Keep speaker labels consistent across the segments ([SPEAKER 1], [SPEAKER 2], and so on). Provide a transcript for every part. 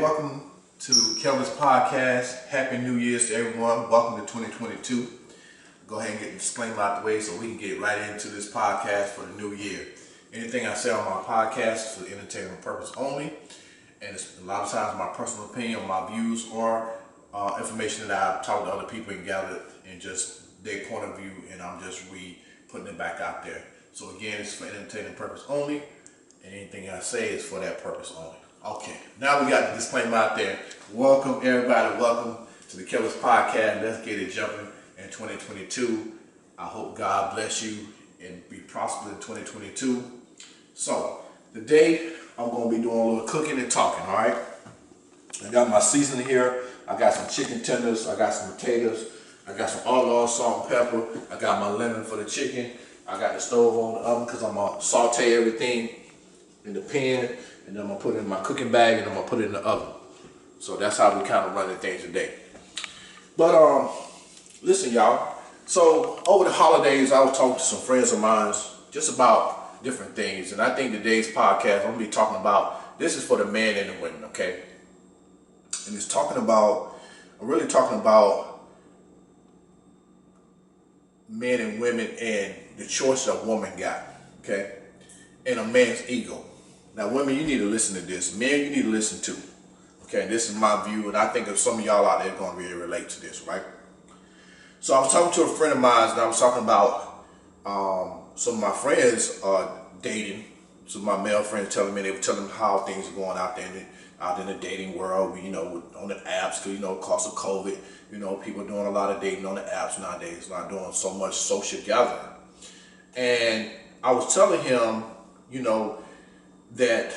[SPEAKER 1] welcome to Kelvis podcast. Happy New Year's to everyone. Welcome to 2022. Go ahead and get the disclaimer out the way so we can get right into this podcast for the new year. Anything I say on my podcast is for entertainment purpose only, and it's a lot of times my personal opinion, my views, or information that I've talked to other people and gathered in just their point of view, and I'm just putting it back out there. So again, it's for entertainment purpose only, and anything I say is for that purpose only. Okay, now we got the disclaimer out there. Welcome everybody, welcome to the Kelvis podcast. Let's get it jumping in 2022. I hope God bless you and be prosperous in 2022. So today I'm going to be doing a little cooking and talking, all right? I got my seasoning here. I got some chicken tenders. I got some potatoes. I got some olive oil, salt, and pepper. I got my lemon for the chicken. I got the stove on the oven because I'm going to saute everything in the pan, and then I'm going to put it in my cooking bag, and I'm going to put it in the oven. So that's how we kind of running things today. But listen, y'all. So over the holidays, I was talking to some friends of mine just about different things, and I think today's podcast I'm going to be talking about, this is for the men and the women, okay? And it's talking about, I'm really talking about men and women and the choice a woman got, okay? And a man's ego. Now, women, you need to listen to this. Men, you need to listen too. Okay, this is my view, and I think if some of y'all out there are going to really relate to this, right? So I was talking to a friend of mine, and I was talking about some of my friends are dating. Some of my male friends telling me, they were telling me how things are going out there out in the dating world, on the apps, because, because of COVID, people are doing a lot of dating on the apps nowadays, not doing so much social gathering. And I was telling him, that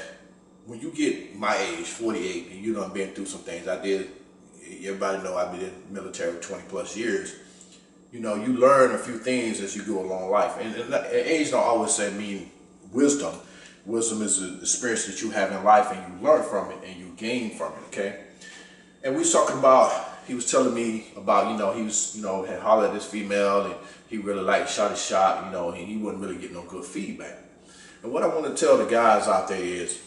[SPEAKER 1] when you get my age, 48, and you done been through some things, everybody know I've been in the military for 20 plus years, you learn a few things as you go along life. And age don't always mean wisdom. Wisdom is an experience that you have in life, and you learn from it and you gain from it, okay? And we was talking about, he was telling me about, he was, had hollered at this female, and he really liked shot his shot, and he wasn't really getting no good feedback. And what I want to tell the guys out there is,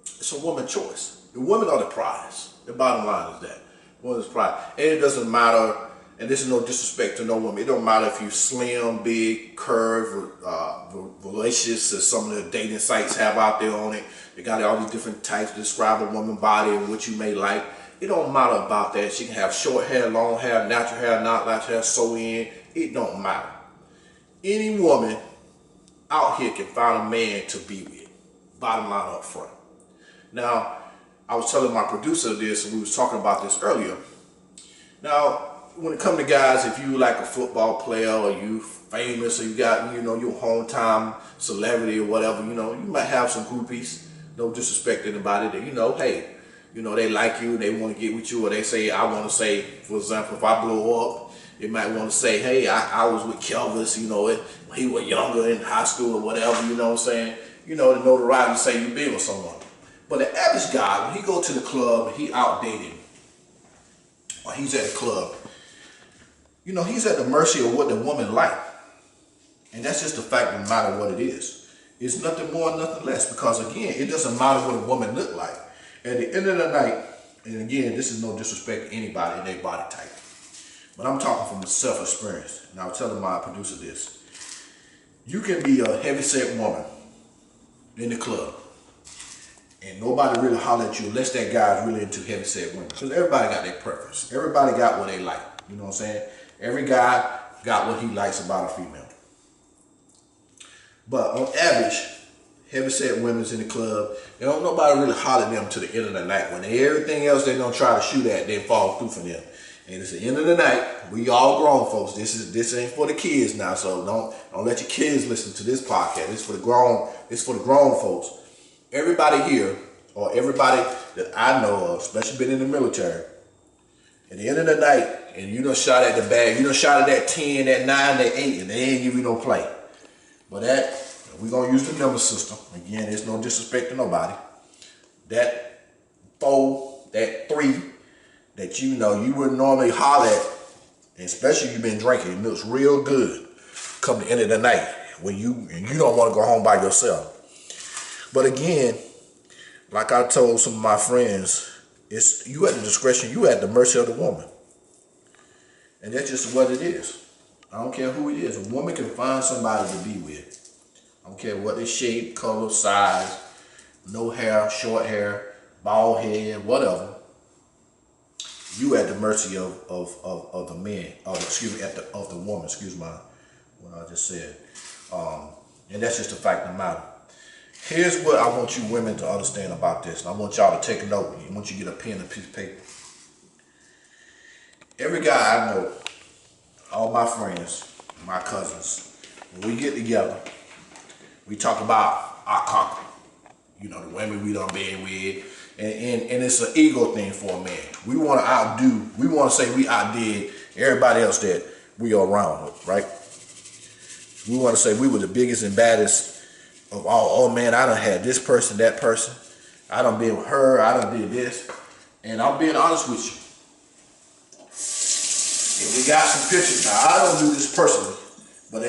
[SPEAKER 1] it's a woman's choice. The women are the prize. The bottom line is that. Woman's prize. And it doesn't matter, and this is no disrespect to no woman, it don't matter if you slim, big, curved, voluptuous, as some of the dating sites have out there on it. They got all these different types to describe a woman's body and what you may like. It don't matter about that. She can have short hair, long hair, natural hair, not natural hair, sew in. It don't matter. Any woman out here can find a man to be with. Bottom line up front. Now, I was telling my producer this, and we was talking about this earlier. Now, when it comes to guys, if you like a football player, or you famous, or you got, your hometown celebrity or whatever, you might have some groupies. No disrespect to anybody that, hey, they like you and they want to get with you, or they say, I want to say, for example, if I blow up, they might want to say, hey, I was with Kelvis, he was younger in high school or whatever, you know what I'm saying? The notoriety to say you been with someone. But the average guy, when he go to the club and he out dating, or he's at a club, he's at the mercy of what the woman like. And that's just the fact, no matter what it is. It's nothing more, nothing less, because again, it doesn't matter what a woman look like. At the end of the night, and again, this is no disrespect to anybody in their body type, but I'm talking from self-experience, and I was telling my producer this. You can be a heavy-set woman in the club, and nobody really holler at you unless that guy's really into heavy-set women. Because everybody got their preference. Everybody got what they like. You know what I'm saying? Every guy got what he likes about a female. But on average, heavy-set women's in the club, they don't nobody really holler at them to the end of the night. When everything else they don't try to shoot at, they fall through for them. And it's the end of the night. We all grown folks. This ain't for the kids now, so don't let your kids listen to this podcast. This for the grown folks. Everybody here, or everybody that I know of, especially been in the military, at the end of the night, and you done shot at the bag, you done shot at that 10, that 9, that 8, and they ain't give you no play. But we're gonna use the number system. Again, there's no disrespect to nobody. That 4, that 3, that you wouldn't normally holler at, and especially you've been drinking, it looks real good come the end of the night when you don't want to go home by yourself. But again, Like I told some of my friends, it's you at the discretion, you at the mercy of the woman. And that's just what it is. I don't care who it is. A woman can find somebody to be with. I don't care what they shape, color, size, no hair, short hair, bald head, whatever. You at the mercy of the man, excuse me, of the woman, excuse me, what I just said. And that's just the fact of the matter. Here's what I want you women to understand about this. And I want y'all to take a note. I want you to get a pen and a piece of paper. Every guy I know, all my friends, my cousins, when we get together, we talk about our conquer. You know, the women we done been with. And it's an ego thing for a man. We want to say we outdid everybody else that we are around with, right? We want to say we were the biggest and baddest of all. Oh man, I done had this person, that person. I done been with her, I done did this. And I'm being honest with you. If we got some pictures, now I don't do this personally, but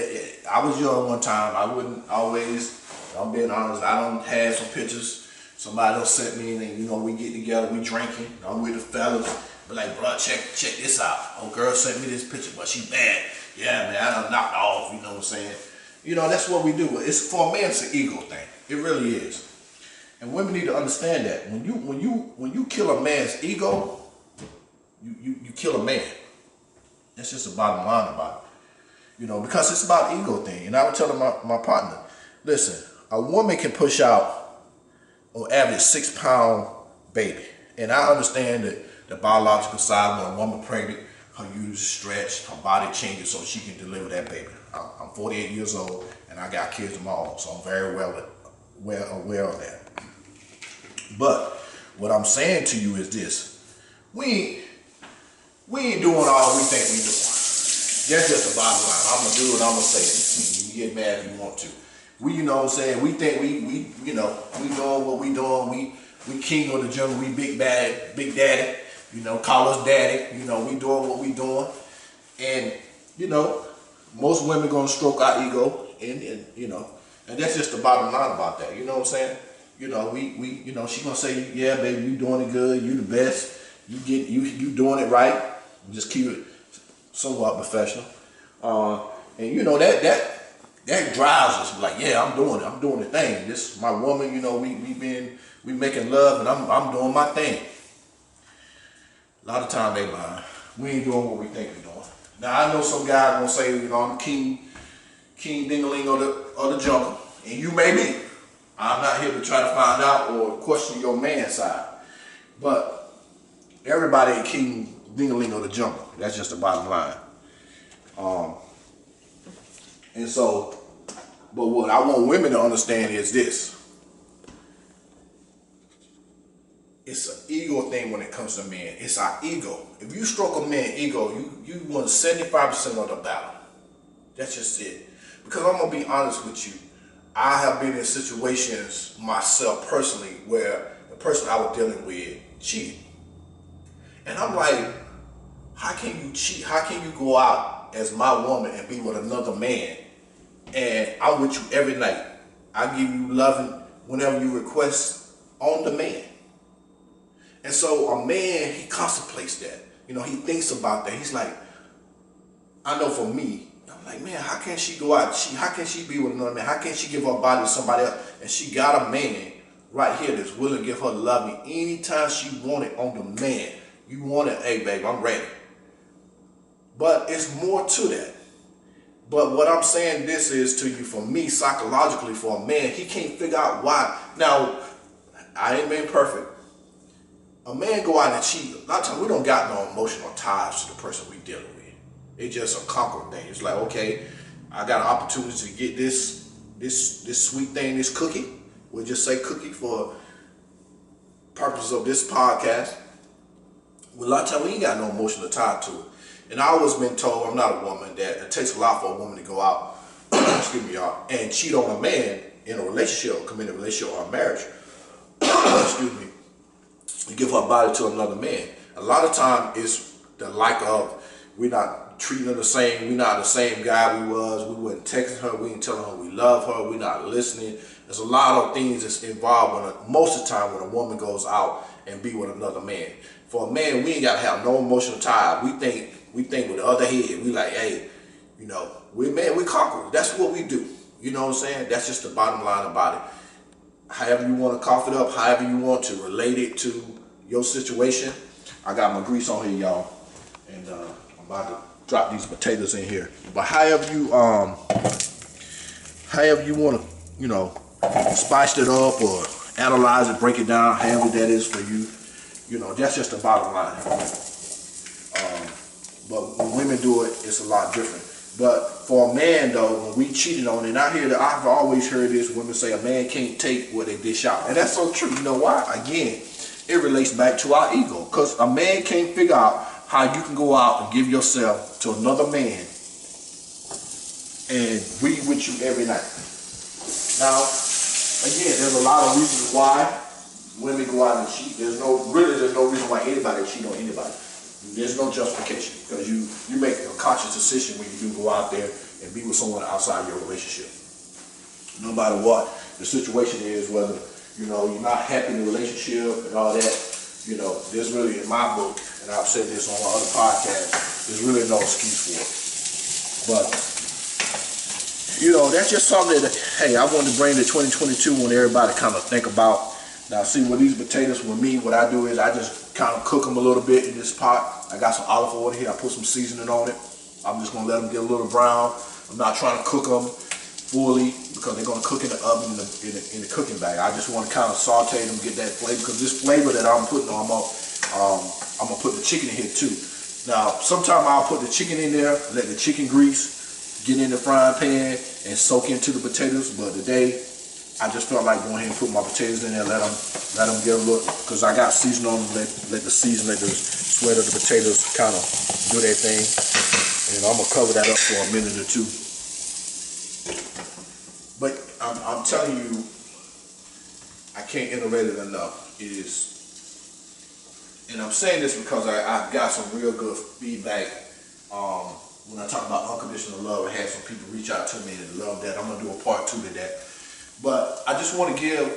[SPEAKER 1] I was young one time. I wouldn't always, I'm being honest, I don't have some pictures. Somebody else sent me and, you know, we get together, we drinking, I'm with the fellas, but like, bro, check this out. Oh, girl sent me this picture, but she bad. Yeah, man, I done knocked off, you know what I'm saying? You know, that's what we do. It's for a man, it's an ego thing. It really is. And women need to understand that. When you kill a man's ego, you kill a man. That's just the bottom line about it. You know, because it's about ego thing. And I would tell my partner, listen, a woman can push out on average 6-pound baby. And I understand that the biological side, when a woman pregnant, her uterus stretch, her body changes so she can deliver that baby. I'm 48 years old and I got kids of my own, so I'm very well aware of that. But what I'm saying to you is this: we ain't doing all we think we doing. That's just the bottom line. I'm gonna do it. I'm gonna say it. You get mad if you want to. We, you know what I'm saying, we think we you know, we doing what we doing, we king of the jungle, we big daddy, you know, call us daddy, you know, we doing what we doing. And, you know, most women gonna stroke our ego and you know, and that's just the bottom line about that, you know what I'm saying? You know, we you know, she gonna say, yeah, baby, you doing it good, you the best, you doing it right, just keep it somewhat professional. And you know, that drives us, like, yeah, I'm doing the thing. This is my woman, you know, we making love and I'm doing my thing. A lot of time they lying. We ain't doing what we think we're doing. Now I know some guys gonna say, you know, I'm king dingaling of the jungle, and you may be. I'm not here to try to find out or question your man's side. But everybody ain't king dingaling of the jungle. That's just the bottom line. And so, but what I want women to understand is this. It's an ego thing when it comes to men. It's our ego. If you stroke a man's ego, you won 75% of the battle. That's just it. Because I'm going to be honest with you. I have been in situations myself personally where the person I was dealing with cheated. And I'm like, how can you cheat? How can you go out as my woman and be with another man? And I'm with you every night. I give you loving whenever you request on demand. And so a man, he contemplates that. You know, he thinks about that. He's like, I know for me, I'm like, man, how can she go out? How can she be with another man? How can she give her body to somebody else? And she got a man right here that's willing to give her loving anytime she want it on demand. You want it, hey babe, I'm ready. But it's more to that. But what I'm saying this is to you, for me, psychologically, for a man, he can't figure out why. Now, I ain't being perfect. A man go out and cheat. A lot of times we don't got no emotional ties to the person we dealing with. It's just a conquering thing. It's like, okay, I got an opportunity to get this sweet thing, this cookie. We'll just say cookie for purposes of this podcast. Well, a lot of times we ain't got no emotional tie to it. And I always been told, I'm not a woman, that it takes a lot for a woman to go out, excuse me, y'all, and cheat on a man in a relationship, or commit a relationship or a marriage, excuse me, and give her body to another man. A lot of time it's the like of, we're not treating her the same, we're not the same guy we was, we wasn't texting her, we ain't telling her we love her, we're not listening, There's a lot of things that's involved most of the time when a woman goes out and be with another man. For a man, we ain't gotta have no emotional tie. We think with the other head. We like, hey, you know, we conquer. That's what we do. You know what I'm saying? That's just the bottom line about it. However you want to cough it up, however you want to relate it to your situation. I got my grease on here, y'all, and I'm about to drop these potatoes in here. But however you want to, you know, spice it up or analyze it, break it down, however that is for you. You know, that's just the bottom line. But when women do it, it's a lot different. But for a man, though, when we cheated on it, and I've always heard this, women say a man can't take what they dish out. And that's so true. You know why? Again, it relates back to our ego. Because a man can't figure out how you can go out and give yourself to another man and be with you every night. Now, again, there's a lot of reasons why women go out and cheat. There's no reason why anybody cheat on anybody. There's no justification, because you make a conscious decision when you do go out there and be with someone outside your relationship. No matter what the situation is, whether you know you're not happy in the relationship and all that, you know, there's really, in my book, and I've said this on my other podcast, there's really no excuse for it. But you know, that's just something that, hey, I wanted to bring to 2022 when everybody kind of think about. Now, see, with these potatoes, with me, what I do is I just kind of cook them a little bit in this pot. I got some olive oil here. I put some seasoning on it. I'm just going to let them get a little brown. I'm not trying to cook them fully because they're going to cook in the oven in the cooking bag. I just want to kind of saute them, get that flavor, because this flavor that I'm putting on, I'm going to put the chicken in here too. Now, sometimes I'll put the chicken in there, let the chicken grease get in the frying pan and soak into the potatoes, but today, I just felt like going ahead and put my potatoes in there, let them get a look, because I got seasoning on them, let the sweat of the potatoes kind of do their thing. And I'm going to cover that up for a minute or two. But I'm telling you, I can't iterate it enough. And I'm saying this because I've got some real good feedback. When I talk about unconditional love, I had some people reach out to me and love that. I'm going to do a part 2 to that. But I just want to give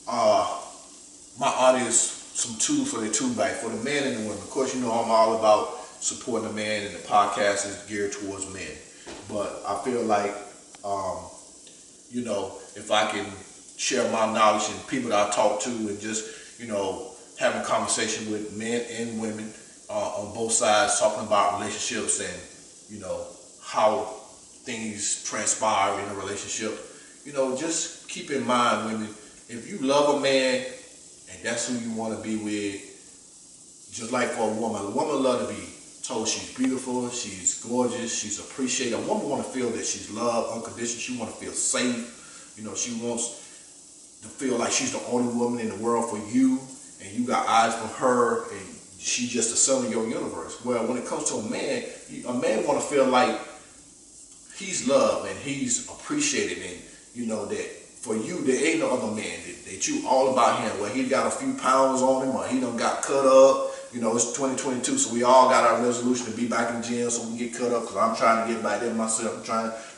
[SPEAKER 1] my audience some tools for their tool bag, for the men and the women. Of course, you know I'm all about supporting the man, and the podcast is geared towards men. But I feel like, you know, if I can share my knowledge and people that I talk to, and just, you know, having a conversation with men and women on both sides, talking about relationships and, you know, how things transpire in a relationship. You know, just keep in mind, women, if you love a man and that's who you want to be with, just like for a woman love to be told she's beautiful, she's gorgeous, she's appreciated. A woman want to feel that she's loved unconditionally. She want to feel safe. You know, she wants to feel like she's the only woman in the world for you, and you got eyes for her, and she's just the center of your universe. Well, when it comes to a man want to feel like he's loved and he's appreciated, and you know that for you there ain't no other man that you all about him. Well, he got a few pounds on him, or he done got cut up. You know, it's 2022, so we all got our resolution to be back in the gym so we can get cut up, because I'm trying to get back there myself. I'm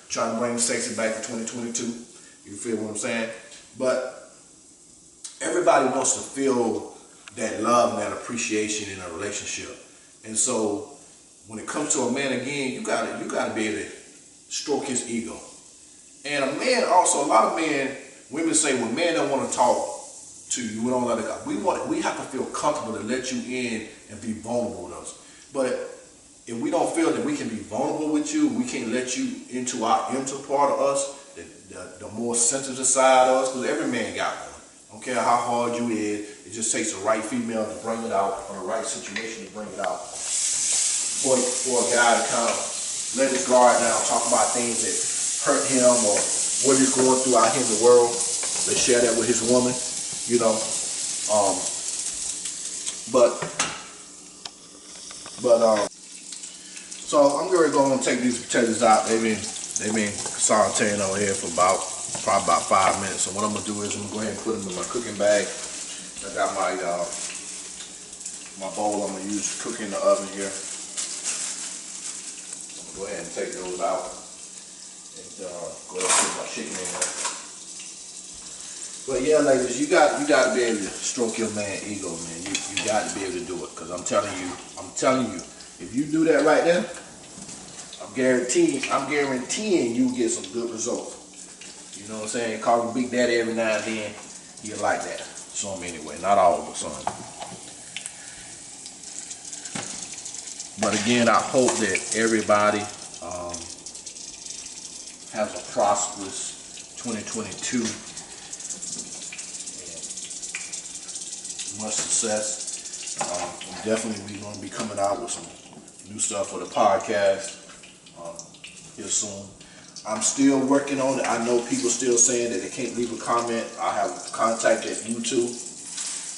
[SPEAKER 1] trying to bring sexy back to 2022. You feel what I'm saying? But everybody wants to feel that love and that appreciation in a relationship. And so when it comes to a man, again, you gotta be able to stroke his ego. And a man also, a lot of men, women say, well, men don't want to talk to you. We don't let it go. We have to feel comfortable to let you in and be vulnerable with us. But if we don't feel that we can be vulnerable with you, we can't let you into our inner part of us, the more sensitive side of us, because every man got one. I don't care how hard you is, it just takes the right female to bring it out, or the right situation to bring it out. For a guy to kind of let his guard down, talk about things that hurt him or what he's going through out here in the world. Let's share that with his woman, you know. So I'm going to go and take these potatoes out. They've been sauteing over here for probably about 5 minutes. So what I'm going to do is I'm going to go ahead and put them in my cooking bag. I got my bowl I'm going to use to cook in the oven here. I'm going to go ahead and take those out. And go ahead and put my chicken in there. But yeah, ladies, you got to be able to stroke your man ego, man. You got to be able to do it, because I'm telling you, if you do that right there, I'm guaranteeing you get some good results. You know what I'm saying? Call him Big Daddy every now and then. He'll like that. Some anyway, not all of some. But again, I hope that everybody has a prosperous 2022 and much success. Definitely we're going to be coming out with some new stuff for the podcast here soon. I'm still working on it. I know people still saying that they can't leave a comment. I have contacted YouTube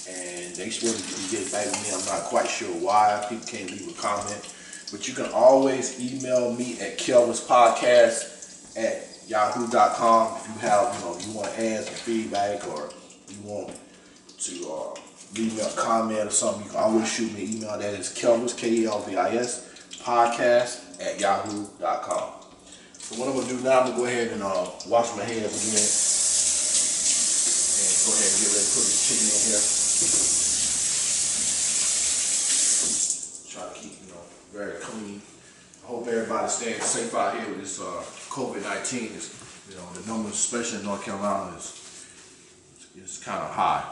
[SPEAKER 1] and they supposed to be getting back with me. I'm not quite sure why people can't leave a comment. But you can always email me at kelvispodcast@yahoo.com if you have, you want to add some feedback, or you want to leave me a comment or something. You can always shoot me an email. That is Kelvis, Kelvis, podcast@yahoo.com. So what I'm going to do now, I'm going to go ahead and wash my hands again. And go ahead and get ready to put this chicken in here. Try to keep, very clean. I hope everybody's staying safe out here with this COVID-19. The numbers, especially in North Carolina, is kind of high.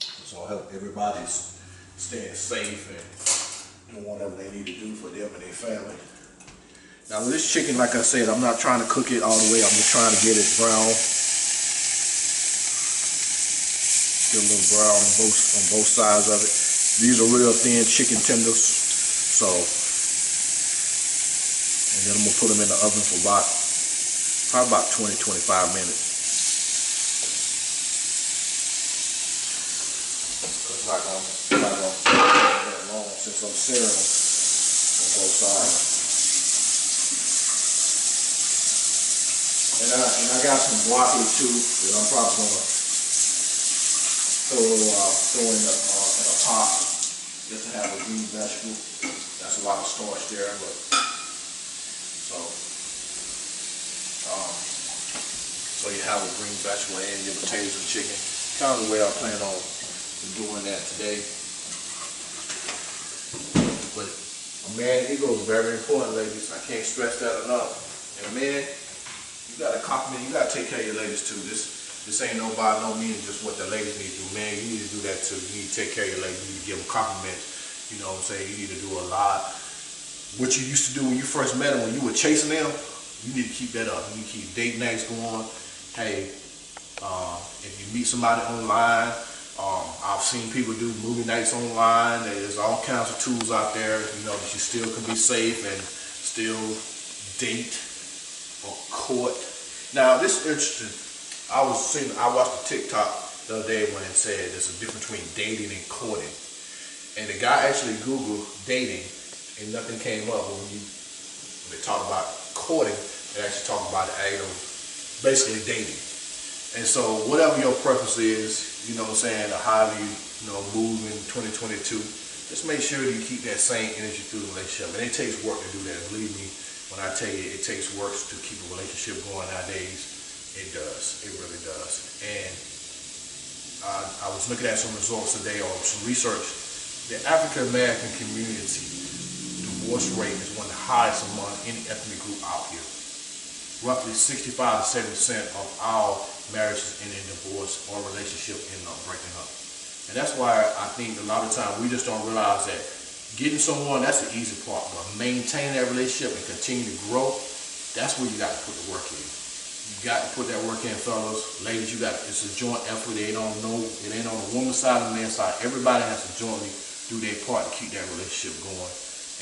[SPEAKER 1] So I hope everybody's staying safe and doing whatever they need to do for them and their family. Now with this chicken, like I said, I'm not trying to cook it all the way. I'm just trying to get it brown. Get a little brown on both sides of it. These are real thin chicken tenders. So, and then I'm going to put them in the oven for probably about 20-25 minutes. It's not going to take that long since I'm searing them on both sides. And I got some broccoli too that I'm probably going to throw in a pot just to have a green vegetable. That's a lot of starch there, but so you have a green vegetable and your potatoes and chicken. Kind of the way I plan on doing that today. But a man ego is very important, ladies. I can't stress that enough. And man, you gotta compliment, you gotta take care of your ladies too. This ain't no by no means just what the ladies need to do. Man, you need to do that too. You need to take care of your ladies. You need to give them compliments. You know what I'm saying? You need to do a lot. What you used to do when you first met them, when you were chasing them, you need to keep that up. You need to keep date nights going. Hey, if you meet somebody online, I've seen people do movie nights online. There's all kinds of tools out there, that you still can be safe and still date or court. Now, this is interesting. I watched a TikTok the other day when it said there's a difference between dating and courting. And the guy actually Googled dating and nothing came up. When they talk about courting, they actually talk about basically dating. And so whatever your preference is, or however you move in 2022, just make sure you keep that same energy through the relationship. And it takes work to do that. Believe me when I tell you it takes work to keep a relationship going nowadays. It does. It really does. And I was looking at some results today or some research. The African American community divorce rate is one of the highest among any ethnic group out here. Roughly 65 to 70% of our marriages end in divorce or relationship end up breaking up. And that's why I think a lot of times we just don't realize that getting someone, that's the easy part, but maintaining that relationship and continue to grow, that's where you got to put the work in. You got to put that work in, fellas. Ladies, it's a joint effort. It ain't on the woman's side and the man's side. Everybody has to jointly do their part to keep that relationship going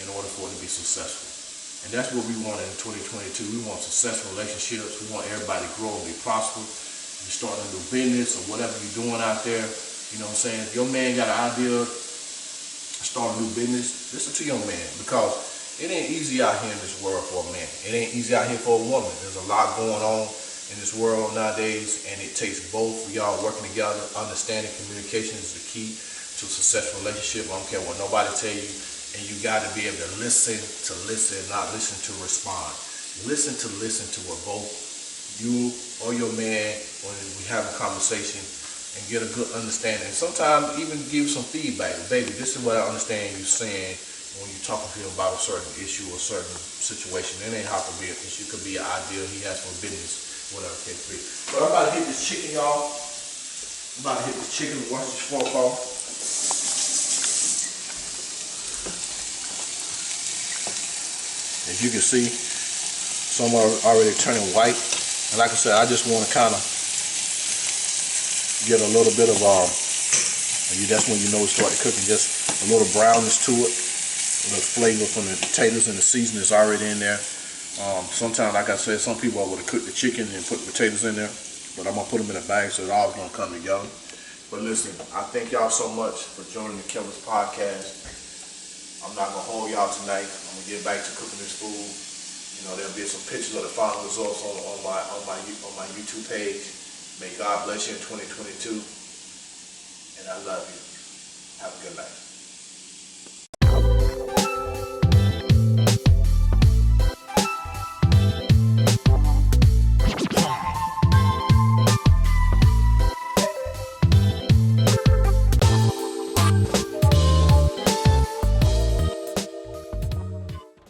[SPEAKER 1] in order for it to be successful. And that's what we want in 2022. We want successful relationships. We want everybody to grow and be prosperous. If you're starting a new business or whatever you're doing out there, if your man got an idea to start a new business, listen to your man, because it ain't easy out here in this world for a man. It ain't easy out here for a woman. There's a lot going on in this world nowadays, and it takes both of y'all working together. Understanding communication is the key to a successful relationship. I don't care what nobody tell you. And you got to be able to listen, not listen to respond. Listen to what both you or your man when we have a conversation and get a good understanding. Sometimes even give some feedback. Baby, this is what I understand you saying when you're talking to him about a certain issue or certain situation. It ain't have to be an issue. It could be an idea. He has for business, whatever it can be. But I'm about to hit this chicken, y'all. I'm about to hit this chicken. Watch this fork off. As you can see, some are already turning white. And like I said, I just want to kind of get a little bit of, that's when you know it's started cooking, just a little brownness to it. A little flavor from the potatoes and the seasoning is already in there. Sometimes, like I said, some people would have cooked the chicken and put the potatoes in there. But I'm going to put them in a bag so it all going to come together. But listen, I thank y'all so much for joining the Kelvis podcast. I'm not going to hold y'all tonight. I'm going to get back to cooking this food. You know, there'll be some pictures of the final results on my YouTube page. May God bless you in 2022. And I love you. Have a good night.